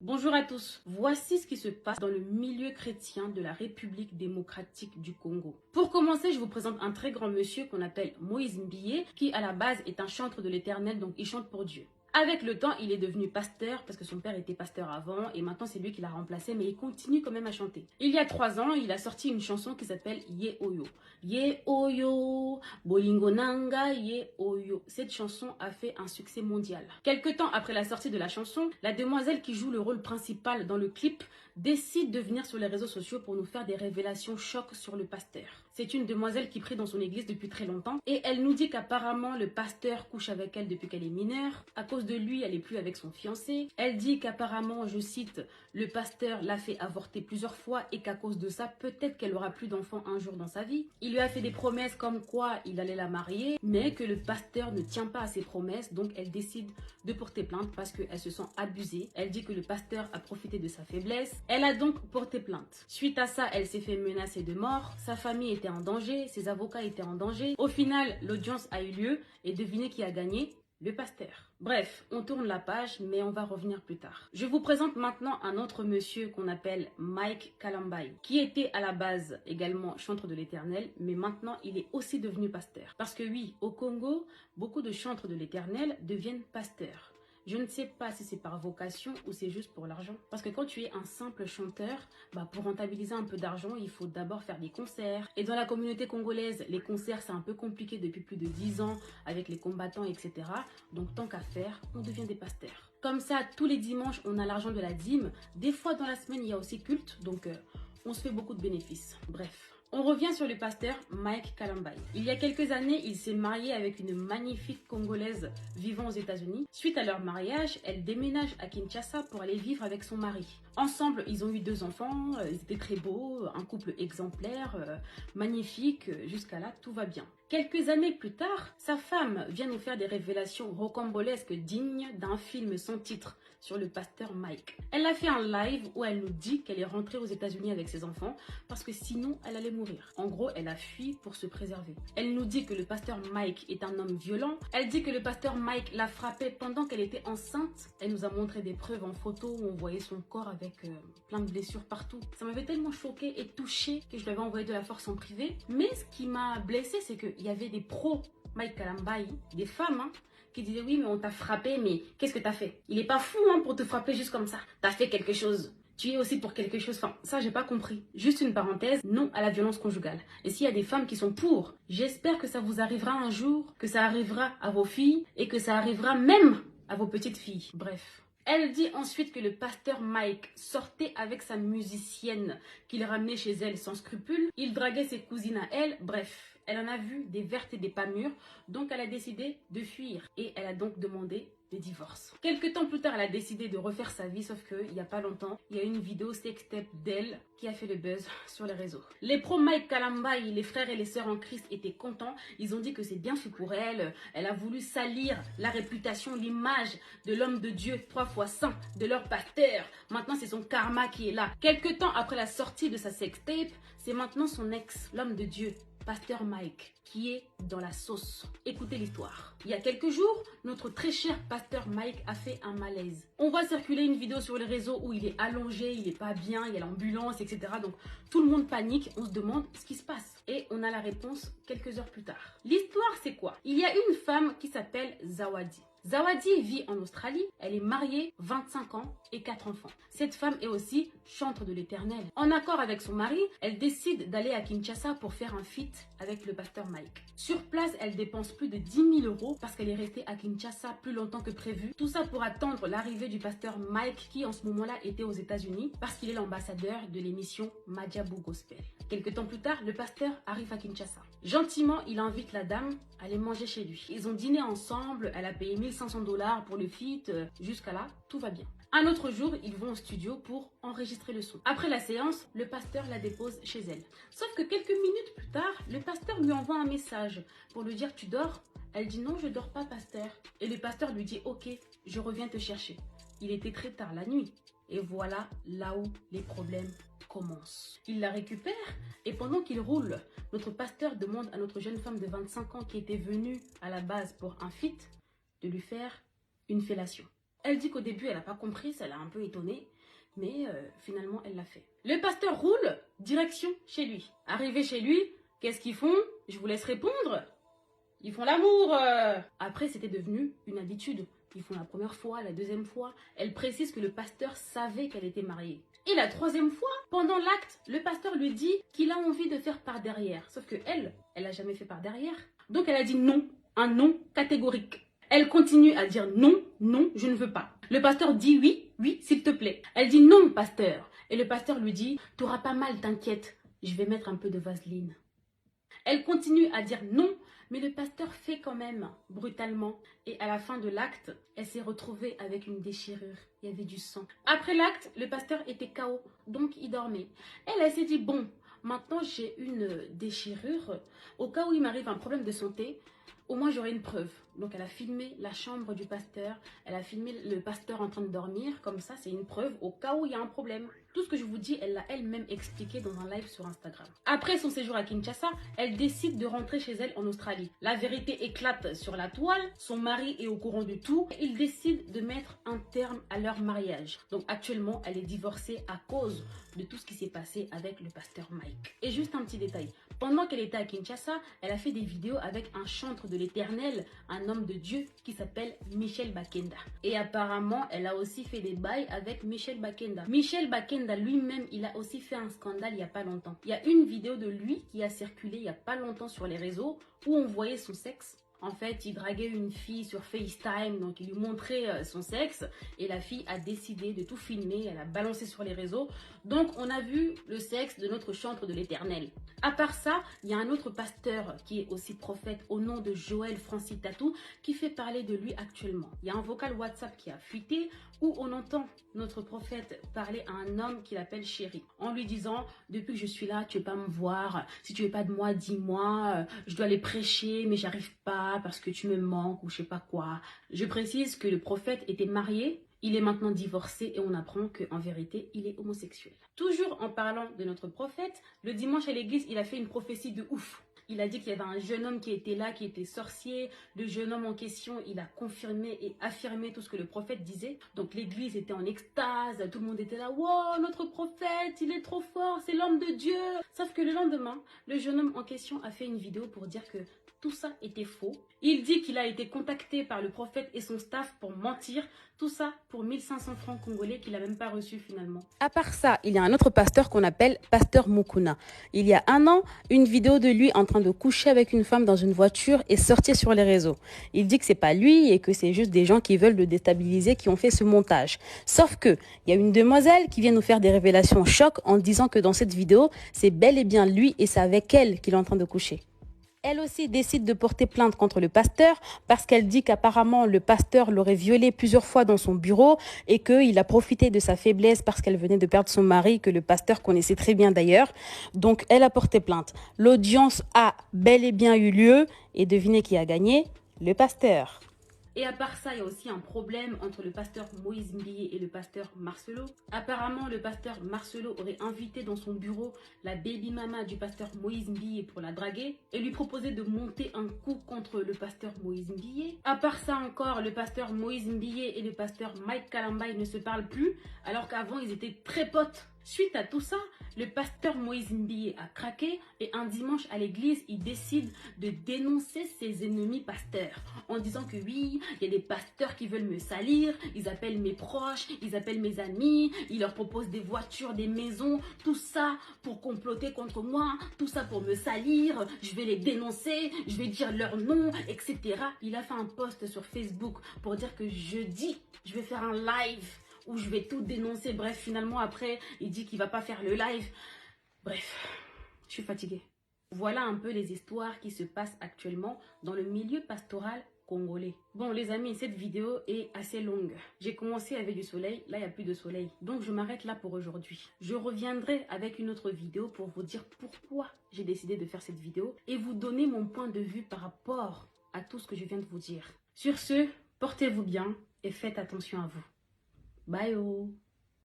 Bonjour à tous, voici ce qui se passe dans le milieu chrétien de la République démocratique du Congo. Pour commencer, je vous présente un très grand monsieur qu'on appelle Moïse Mbiye, qui à la base est un chantre de l'Éternel, donc il chante pour Dieu. Avec le temps, il est devenu pasteur parce que son père était pasteur avant et maintenant c'est lui qui l'a remplacé, mais il continue quand même à chanter. Il y a 3 ans, il a sorti une chanson qui s'appelle Ye Oyo. Ye Oyo, Bolingo Nanga, Ye Oyo. Cette chanson a fait un succès mondial. Quelque temps après la sortie de la chanson, la demoiselle qui joue le rôle principal dans le clip décide de venir sur les réseaux sociaux pour nous faire des révélations chocs sur le pasteur. C'est une demoiselle qui prie dans son église depuis très longtemps et elle nous dit qu'apparemment le pasteur couche avec elle depuis qu'elle est mineure. À cause de lui, elle n'est plus avec son fiancé. Elle dit qu'apparemment, je cite, le pasteur l'a fait avorter plusieurs fois et qu'à cause de ça, peut-être qu'elle aura plus d'enfants un jour dans sa vie. Il lui a fait des promesses comme quoi il allait la marier, mais que le pasteur ne tient pas à ses promesses, donc elle décide de porter plainte parce qu'elle se sent abusée. Elle dit que le pasteur a profité de sa faiblesse. Elle a donc porté plainte. Suite à ça, elle s'est fait menacer de mort. Sa famille était en danger, ses avocats étaient en danger. Au final, l'audience a eu lieu et devinez qui a gagné? Le pasteur. Bref, on tourne la page, mais on va revenir plus tard. Je vous présente maintenant un autre monsieur qu'on appelle Mike Kalambai, qui était à la base également chantre de l'Éternel, mais maintenant il est aussi devenu pasteur. Parce que oui, au Congo, beaucoup de chantres de l'Éternel deviennent pasteurs. Je ne sais pas si c'est par vocation ou c'est juste pour l'argent. Parce que quand tu es un simple chanteur, pour rentabiliser un peu d'argent, il faut d'abord faire des concerts. Et dans la communauté congolaise, les concerts, c'est un peu compliqué depuis plus de 10 ans avec les combattants, etc. Donc tant qu'à faire, on devient des pasteurs. Comme ça, tous les dimanches, on a l'argent de la dîme. Des fois, dans la semaine, il y a aussi culte. Donc, on se fait beaucoup de bénéfices. Bref. On revient sur le pasteur Mike Kalambai. Il y a quelques années, il s'est marié avec une magnifique Congolaise vivant aux États-Unis. Suite à leur mariage, elle déménage à Kinshasa pour aller vivre avec son mari. Ensemble, ils ont eu 2 enfants, ils étaient très beaux, un couple exemplaire, magnifique, jusqu'à là, tout va bien. Quelques années plus tard, sa femme vient nous faire des révélations rocambolesques dignes d'un film sans titre sur le pasteur Mike. Elle a fait un live où elle nous dit qu'elle est rentrée aux États-Unis avec ses enfants parce que sinon elle allait mourir. En gros, elle a fui pour se préserver. Elle nous dit que le pasteur Mike est un homme violent. Elle dit que le pasteur Mike l'a frappée pendant qu'elle était enceinte. Elle nous a montré des preuves en photo où on voyait son corps avec plein de blessures partout. Ça m'avait tellement choquée et touchée que je lui avais envoyé de la force en privé. Mais ce qui m'a blessée, c'est qu'il y avait des pros Mike Kalambai, des femmes, qui disaient oui mais on t'a frappé, mais qu'est-ce que t'as fait? Il est pas fou pour te frapper juste comme ça. T'as fait quelque chose. Tu es aussi pour quelque chose. Enfin, ça j'ai pas compris. Juste une parenthèse, non à la violence conjugale. Et s'il y a des femmes qui sont pour, j'espère que ça vous arrivera un jour, que ça arrivera à vos filles et que ça arrivera même à vos petites filles. Bref. Elle dit ensuite que le pasteur Mike sortait avec sa musicienne qu'il ramenait chez elle sans scrupule. Il draguait ses cousines à elle. Bref, elle en a vu des vertes et des pas mûres. Donc elle a décidé de fuir. Et elle a donc demandé le divorce. Quelques temps plus tard, elle a décidé de refaire sa vie, sauf qu'il n'y a pas longtemps, il y a une vidéo sextape d'elle qui a fait le buzz sur les réseaux. Les pros Mike Kalambai, les frères et les sœurs en Christ étaient contents. Ils ont dit que c'est bien fait pour elle. Elle a voulu salir la réputation, l'image de l'homme de Dieu 3 fois saint, de leur pasteur. Maintenant, c'est son karma qui est là. Quelques temps après la sortie de sa sextape, c'est maintenant son ex, l'homme de Dieu, pasteur Mike, qui est dans la sauce. Écoutez l'histoire. Il y a quelques jours, notre très cher pasteur Mike a fait un malaise. On voit circuler une vidéo sur les réseaux où il est allongé, il est pas bien, il y a l'ambulance, etc. Donc tout le monde panique, on se demande ce qui se passe. Et on a la réponse quelques heures plus tard. L'histoire c'est quoi? Il y a une femme qui s'appelle Zawadi. Zawadi vit en Australie, elle est mariée, 25 ans et 4 enfants. Cette femme est aussi chantre de l'Éternel. En accord avec son mari, elle décide d'aller à Kinshasa pour faire un feat avec le pasteur Mike. Sur place, elle dépense plus de 10 000 € parce qu'elle est restée à Kinshasa plus longtemps que prévu. Tout ça pour attendre l'arrivée du pasteur Mike qui en ce moment-là était aux États-Unis parce qu'il est l'ambassadeur de l'émission Madjabou Gospel. Quelques temps plus tard, le pasteur arrive à Kinshasa. Gentiment, il invite la dame à aller manger chez lui. Ils ont dîné ensemble, elle a payé 1 500 $ pour le feat. Jusqu'à là, tout va bien. Un autre jour, ils vont au studio pour enregistrer le son. Après la séance, le pasteur la dépose chez elle. Sauf que quelques minutes plus tard, le pasteur lui envoie un message pour lui dire « Tu dors ?» Elle dit « Non, je dors pas, pasteur. » Et le pasteur lui dit « Ok, je reviens te chercher. » Il était très tard la nuit. Et voilà là où les problèmes commencent. Il la récupère et pendant qu'il roule, notre pasteur demande à notre jeune femme de 25 ans qui était venue à la base pour un feat de lui faire une fellation. Elle dit qu'au début, elle n'a pas compris, ça l'a un peu étonnée. Mais finalement, elle l'a fait. Le pasteur roule, direction chez lui. Arrivé chez lui, qu'est-ce qu'ils font? Je vous laisse répondre. Ils font l'amour. Après, c'était devenu une habitude. Ils font la première fois, la deuxième fois. Elle précise que le pasteur savait qu'elle était mariée. Et la troisième fois, pendant l'acte, le pasteur lui dit qu'il a envie de faire par derrière. Sauf que elle n'a jamais fait par derrière. Donc elle a dit non, un non catégorique. Elle continue à dire non, non, je ne veux pas. Le pasteur dit oui, oui, s'il te plaît. Elle dit non, pasteur. Et le pasteur lui dit, t'auras pas mal, t'inquiète, je vais mettre un peu de vaseline. Elle continue à dire non, mais le pasteur fait quand même, brutalement. Et à la fin de l'acte, elle s'est retrouvée avec une déchirure. Il y avait du sang. Après l'acte, le pasteur était KO, donc il dormait. Elle s'est dit, bon, maintenant j'ai une déchirure. Au cas où il m'arrive un problème de santé, au moins j'aurai une preuve. Donc elle a filmé la chambre du pasteur, elle a filmé le pasteur en train de dormir, comme ça c'est une preuve au cas où il y a un problème. Tout ce que je vous dis, elle l'a elle-même expliqué dans un live sur Instagram. Après son séjour à Kinshasa, elle décide de rentrer chez elle en Australie. La vérité éclate sur la toile, son mari est au courant de tout. Ils décident de mettre un terme à leur mariage. Donc actuellement, elle est divorcée à cause de tout ce qui s'est passé avec le pasteur Mike. Et juste un petit détail, pendant qu'elle était à Kinshasa, elle a fait des vidéos avec un chantre de l'Éternel, un homme de Dieu qui s'appelle Michel Bakenda. Et apparemment, elle a aussi fait des bails avec Michel Bakenda. Michel Bakenda lui-même, il a aussi fait un scandale il n'y a pas longtemps. Il y a une vidéo de lui qui a circulé il n'y a pas longtemps sur les réseaux où on voyait son sexe. En fait, il draguait une fille sur FaceTime, donc il lui montrait son sexe. Et la fille a décidé de tout filmer, elle a balancé sur les réseaux. Donc, on a vu le sexe de notre chantre de l'Éternel. À part ça, il y a un autre pasteur qui est aussi prophète au nom de Joël Francis Tatou qui fait parler de lui actuellement. Il y a un vocal WhatsApp qui a fuité où on entend notre prophète parler à un homme qu'il appelle chéri, en lui disant « Depuis que je suis là, tu ne veux pas me voir. Si tu ne veux pas de moi, dis-moi. Je dois aller prêcher, mais j'arrive pas parce que tu me manques ou je sais pas quoi. » Je précise que le prophète était marié. Il est maintenant divorcé et on apprend qu'en vérité, il est homosexuel. Toujours en parlant de notre prophète, le dimanche à l'église, il a fait une prophétie de ouf. Il a dit qu'il y avait un jeune homme qui était là, qui était sorcier. Le jeune homme en question, il a confirmé et affirmé tout ce que le prophète disait. Donc l'église était en extase, tout le monde était là. Wow, notre prophète, il est trop fort, c'est l'homme de Dieu. Sauf que le lendemain, le jeune homme en question a fait une vidéo pour dire que tout ça était faux. Il dit qu'il a été contacté par le prophète et son staff pour mentir. Tout ça pour 1500 francs congolais qu'il n'a même pas reçu finalement. À part ça, il y a un autre pasteur qu'on appelle Pasteur Mukuna. Il y a un an, une vidéo de lui en train de coucher avec une femme dans une voiture est sortie sur les réseaux. Il dit que c'est pas lui et que c'est juste des gens qui veulent le déstabiliser qui ont fait ce montage. Sauf que il y a une demoiselle qui vient nous faire des révélations choc en disant que dans cette vidéo, c'est bel et bien lui et c'est avec elle qu'il est en train de coucher. Elle aussi décide de porter plainte contre le pasteur parce qu'elle dit qu'apparemment le pasteur l'aurait violée plusieurs fois dans son bureau et qu'il a profité de sa faiblesse parce qu'elle venait de perdre son mari, que le pasteur connaissait très bien d'ailleurs. Donc elle a porté plainte. L'audience a bel et bien eu lieu et devinez qui a gagné? Le pasteur. Et à part ça, il y a aussi un problème entre le pasteur Moïse Mbiye et le pasteur Marcelo. Apparemment, le pasteur Marcelo aurait invité dans son bureau la baby mama du pasteur Moïse Mbiye pour la draguer et lui proposer de monter un coup contre le pasteur Moïse Mbiye. À part ça encore, le pasteur Moïse Mbiye et le pasteur Mike Kalambay ne se parlent plus alors qu'avant ils étaient très potes. Suite à tout ça, le pasteur Moïse Mbiye a craqué et un dimanche à l'église, il décide de dénoncer ses ennemis pasteurs en disant que oui, il y a des pasteurs qui veulent me salir, ils appellent mes proches, ils appellent mes amis, ils leur proposent des voitures, des maisons, tout ça pour comploter contre moi, tout ça pour me salir, je vais les dénoncer, je vais dire leur nom, etc. Il a fait un post sur Facebook pour dire que jeudi, je vais faire un live où je vais tout dénoncer. Bref, finalement, après, il dit qu'il va pas faire le live. Bref, je suis fatiguée. Voilà un peu les histoires qui se passent actuellement dans le milieu pastoral congolais. Bon, les amis, cette vidéo est assez longue. J'ai commencé avec du soleil, là, il n'y a plus de soleil. Donc, je m'arrête là pour aujourd'hui. Je reviendrai avec une autre vidéo pour vous dire pourquoi j'ai décidé de faire cette vidéo et vous donner mon point de vue par rapport à tout ce que je viens de vous dire. Sur ce, portez-vous bien et faites attention à vous. Bye oh.